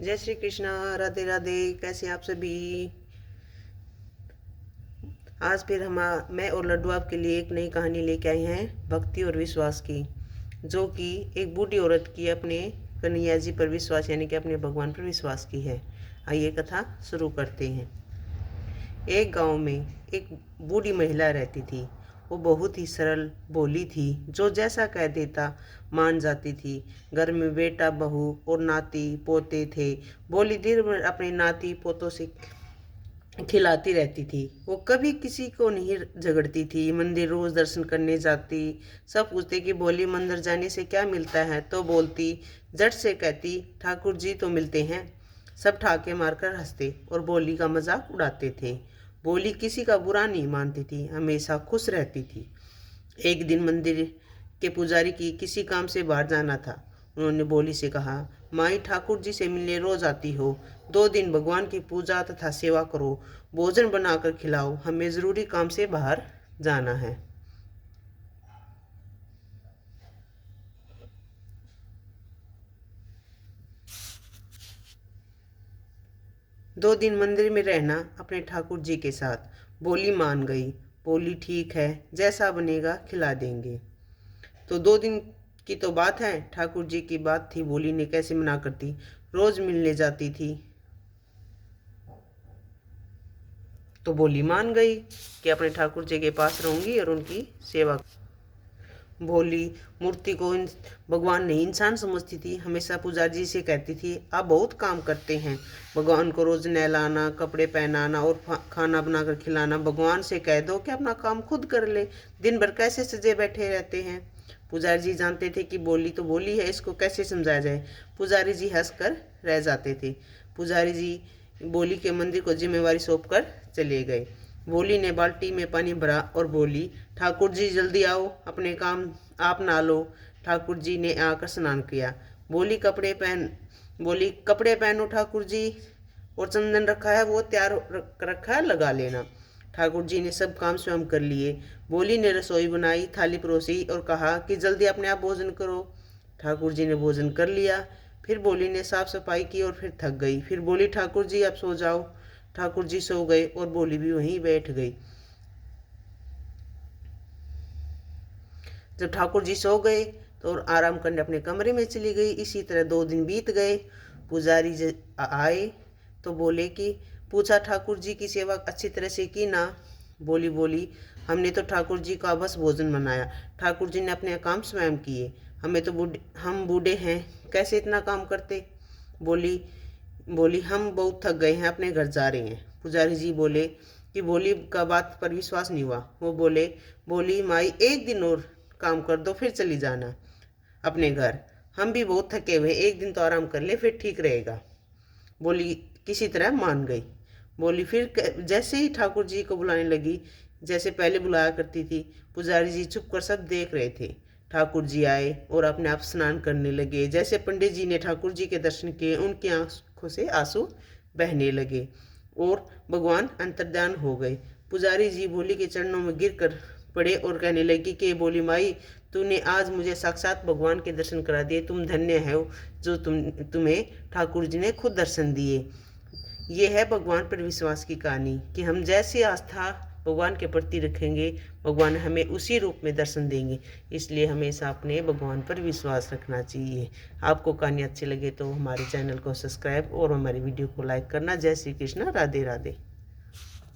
जय श्री कृष्णा। राधे राधे। कैसे आप सभी। आज फिर मैं और लड्डू आपके लिए एक नई कहानी लेके आए हैं भक्ति और विश्वास की, जो कि एक बूढ़ी औरत की अपने कन्हैया जी पर विश्वास यानी कि अपने भगवान पर विश्वास की है। आइए कथा शुरू करते हैं। एक गांव में एक बूढ़ी महिला रहती थी। वो बहुत ही सरल भोली थी, जो जैसा कह देता मान जाती थी। घर में बेटा बहू और नाती पोते थे। भोली दिन भर अपने नाती पोतों से खिलाती रहती थी। वो कभी किसी को नहीं झगड़ती थी। मंदिर रोज दर्शन करने जाती। सब पूछते कि भोली मंदिर जाने से क्या मिलता है, तो बोलती झट से कहती ठाकुर जी तो मिलते हैं। सब ठाके मारकर हंसते और भोली का मजाक उड़ाते थे। भोली किसी का बुरा नहीं मानती थी, हमेशा खुश रहती थी। एक दिन मंदिर के पुजारी की किसी काम से बाहर जाना था। उन्होंने भोली से कहा, माई ठाकुर जी से मिलने रोज आती हो, 2 दिन भगवान की पूजा तथा सेवा करो, भोजन बनाकर खिलाओ, हमें जरूरी काम से बाहर जाना है। 2 दिन मंदिर में रहना अपने ठाकुर जी के साथ। भोली मान गई। बोली ठीक है, जैसा बनेगा खिला देंगे। तो 2 दिन की तो बात है, ठाकुर जी की बात थी, भोली ने कैसे मना करती। रोज मिलने जाती थी तो भोली मान गई कि अपने ठाकुर जी के पास रहूंगी और उनकी सेवा। भोली मूर्ति को भगवान नहीं इंसान समझती थी। हमेशा पुजारी जी से कहती थी, आप बहुत काम करते हैं। भगवान को रोज नहलाना, कपड़े पहनाना और खाना बनाकर खिलाना। भगवान से कह दो कि अपना काम खुद कर ले, दिन भर कैसे सजे बैठे रहते हैं। पुजारी जी जानते थे कि बोली तो बोली है, इसको कैसे समझाया जाए। पुजारी जी हंस कर रह जाते थे। पुजारी जी बोली के मंदिर को जिम्मेवारी सौंप कर चले गए। भोली ने बाल्टी में पानी भरा और बोली, ठाकुर जी जल्दी आओ, अपने काम आप ना लो। ठाकुर जी ने आकर स्नान किया। बोली कपड़े पहनो ठाकुर जी, और चंदन रखा है वो तैयार रखा है, लगा लेना। ठाकुर जी ने सब काम स्वयं कर लिए। बोली ने रसोई बनाई, थाली परोसी और कहा कि जल्दी अपने आप भोजन करो। ठाकुर जी ने भोजन कर लिया। फिर बोली ने साफ सफाई की और फिर थक गई। फिर बोली ठाकुर जी अब सो जाओ। ठाकुर जी सो गए और बोली भी वहीं बैठ गई। जब ठाकुर जी सो गए तो आराम करने अपने कमरे में चली गई। इसी तरह 2 दिन बीत गए। पुजारी जी आए तो बोले कि पूछा ठाकुर जी की सेवा अच्छी तरह से की ना। बोली हमने तो ठाकुर जी का बस भोजन बनाया, ठाकुर जी ने अपने काम स्वयं किए। हम बूढ़े हैं, कैसे इतना काम करते। बोली बोली हम बहुत थक गए हैं, अपने घर जा रहे हैं। पुजारी जी बोले कि बोली का बात पर विश्वास नहीं हुआ। वो बोली माई 1 दिन और काम कर दो, फिर चली जाना अपने घर। हम भी बहुत थके हुए, 1 दिन तो आराम कर ले, फिर ठीक रहेगा। बोली किसी तरह मान गई। बोली फिर जैसे ही ठाकुर जी को बुलाने लगी, जैसे पहले बुलाया करती थी। पुजारी जी चुप कर सब देख रहे थे। ठाकुर जी आए और अपने आप स्नान करने लगे। जैसे पंडित जी ने ठाकुर जी के दर्शन किए, उनकी आंखों से आंसू बहने लगे और भगवान अंतर्ध्यान हो गए। पुजारी जी भोली के चरणों में गिर कर पड़े और कहने लगी कि बोली माई, तूने आज मुझे साक्षात भगवान के दर्शन करा दिए। तुम धन्य हो जो तुम्हें ठाकुर जी ने खुद दर्शन दिए। ये है भगवान पर विश्वास की कहानी कि हम जैसी आस्था भगवान के प्रति रखेंगे, भगवान हमें उसी रूप में दर्शन देंगे। इसलिए हमेशा अपने भगवान पर विश्वास रखना चाहिए। आपको कहानी अच्छी लगे तो हमारे चैनल को सब्सक्राइब और हमारी वीडियो को लाइक करना। जय श्री कृष्ण। राधे राधे।